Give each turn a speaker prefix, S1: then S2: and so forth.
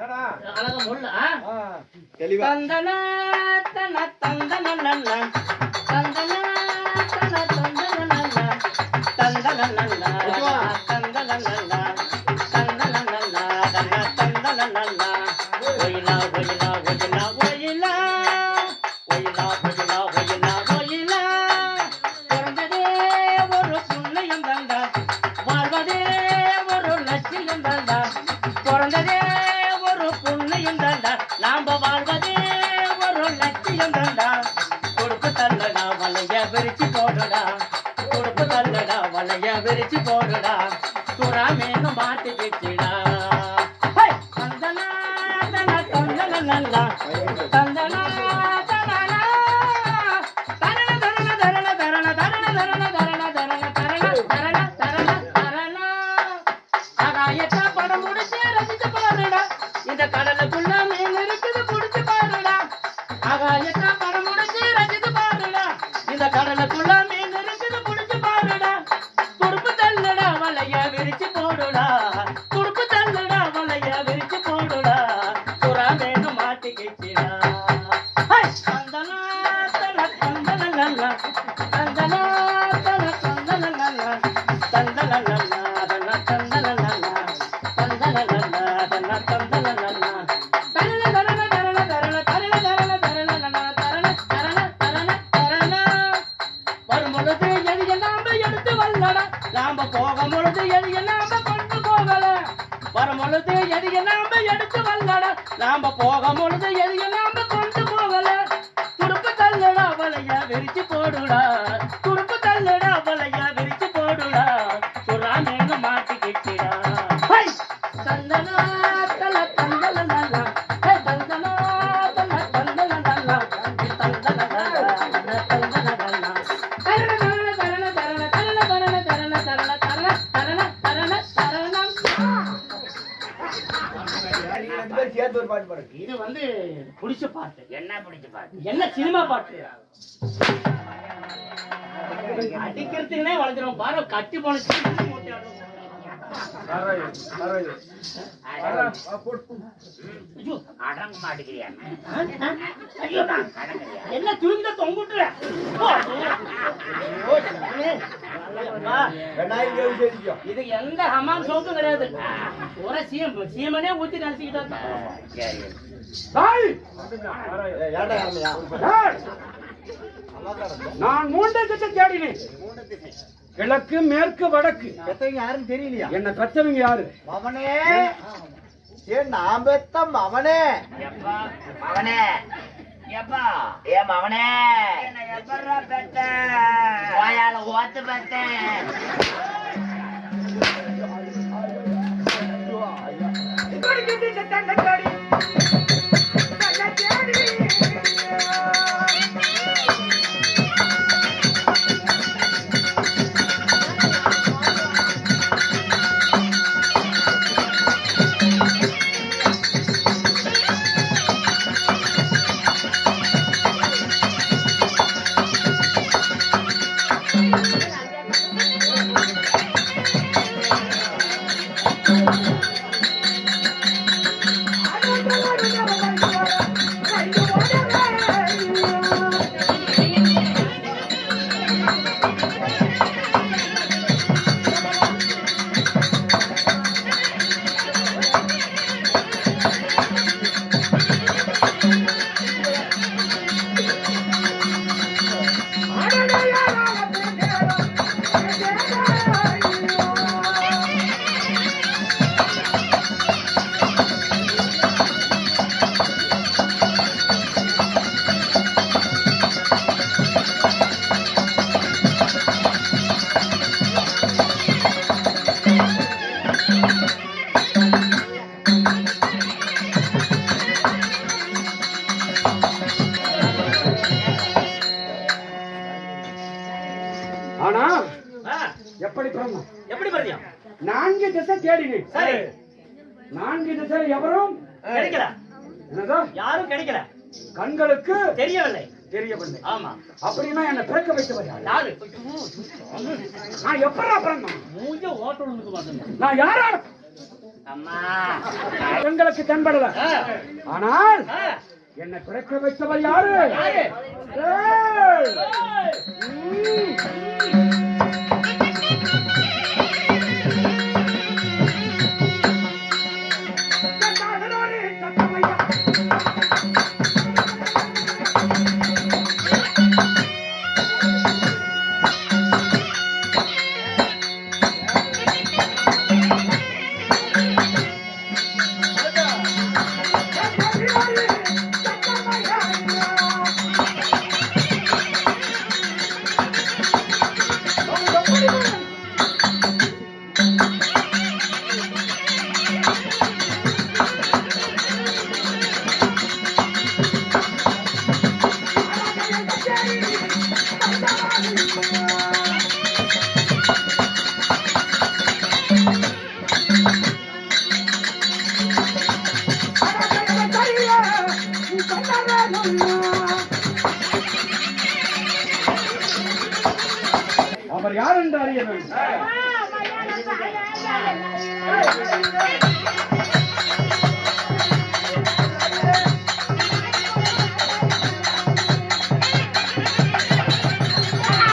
S1: அழகா முள்ள
S2: தெளிவா
S1: தந்தனா தன தந்தன நல்ல தந்தனா தன தந்தன நல்ல தந்தன நல்ல தந்தன நல்ல தந்தன நல்ல தந்தன நல்ல ஒயிலா ஒயிலா ஒயிலா ஒயிலா ஒயிலா ஒயிலா ஒயிலா ஒயிலா பிறந்ததே ஒரு புண்ணியம் தந்தா வாழ்வதே ஒரு லட்சியம் தந்தா பிறந்ததே ஒரு புண்ணியம் தந்தா நாம வாழ்வதே ஒரு லட்சியம் தந்தா கொடுப்பு தள்ளடா வலைய விரிச்சு போடுடா கொடுப்பு தள்ளடா வலைய விரிச்சு போடுடா சுறா மேலும் மாட்டிக்கிச்சுடா தந்தனா தன தந்தன நல்லா தந்தனா தனனா தரண தரண தரண தரண தரண தரண தரண தரண தரண தரண தரண தரண ஆகாயத்தா படம் முடிச்சு ரசிச்சு பாருடா இந்த கடலுக்குள்ள மீன் இருக்குது புடிச்சு பாருடா ஆகாயத்தா படம் முடிச்சு ரசிச்சு பாருடா இந்த கடலுக்குள்ள மீன் இருக்குது புடிச்சு பாருடா துடுப்பு தள்ளுடா வலைய விரிச்சு போடுடா துடுப்பு தள்ளுடா வலைய விரிச்சு போடுடா சுறா வேணும் மாட்டிக்கிச்சிடா தந்தனா தன தந்தன நல்ல தந்தனா தன தந்தன நல்ல தந்தன நல்ல தன தந்தன நல்ல தந்தன நல்ல தன தந்தன நல்ல தரண தரண தரண தரண தரண தரண தரண தரண தரண தரண வரும் பொழுது எதிய நாம எடுத்து வரலடா நாம போகும் பொழுது எதிய நாம கொண்டு போகல வரும் பொழுது எதிய நாம எடுத்து வரலடா நாம போகும் பொழுது எதிய நாம கொண்டு போகல துடுப்பு தள்ளுடா வலைய விரிச்சு போடுடா துடுப்பு தள்ளுடா வலைய விரிச்சு போடுடா சுறா மேல மாட்டிக்கிச்சிடா தந்தனா தல தந்தன நல்லா தந்தனா தல தந்தன நல்லா தந்தன நல்லா தந்தன நல்லா தரண தரண தரண தரண தரண தரண தரண தரண தரண தரண தரணம்
S2: சேர்த்து ஒரு பாட்டு பாடு.
S1: இது வந்து பிடிச்ச பாட்டு
S3: என்ன பிடிச்ச பாட்டு?
S1: என்ன சினிமா பாட்டு அடிக்கிறதுக்குனே வளர்ந்துரும் பாரு கட்டி போன ஐயோ
S3: அடங்க மாட்டேங்கிறியா?
S1: ஐயோ
S3: அடங்குறியா?
S1: என்ன துருங்கிட்ட தொங்குட்டுற
S2: வெண்ணாயிரம் கேள்வி சேர்த்துக்கோ.
S1: இது எந்த ஹமாம் சோப்பும் கிடையாது ஒரு சீமனே ஊத்தி நினைச்சுக்கிட்டா
S3: சரி.
S2: ஏன்டா யாருமையா?
S4: நான் மூன்றை திசை தேடினேன். கிழக்கு மேற்கு வடக்கு.
S2: பெத்தவங்க யாருன்னு தெரியலையா?
S4: என்ன பெற்றவங்க யாரு?
S2: மவனே ஏன் நான் பெத்தம் அவனே
S3: எப்பா மவனே எப்பா ஏ மவனே என்ன எப்பறா பெத்த வாயால ஓத்து பெத்த
S4: ஆனா
S1: ஆ,
S4: எப்படி பிறந்தான்?
S1: எப்படி பாருங்க
S4: நான்கு திசை தேடினேன்.
S1: சரி
S4: நான்கு திசை எவரும்
S1: கிடைக்கல
S4: என்னதான்
S1: யாரும் கிடைக்கல
S4: கண்களுக்கு
S1: தெரியவில்லை
S4: தெரியவில்லை.
S1: ஆமா
S4: அப்படின்னா என்ன பிறக்க வைத்தவர் யாரு?
S1: யாரு
S4: நான் எப்படா பிறந்தேன்?
S1: மூஞ்ச ஓட்ட விழுந்து மாட்டேன்
S4: நான் யாரால
S3: அம்மா
S4: பெண்களுக்கு தென்படல. ஆனால் என்னை பிறக்க வைத்தவர் யாரு? ஏய்! அவர் யார் என்று அறிய வேண்டும்.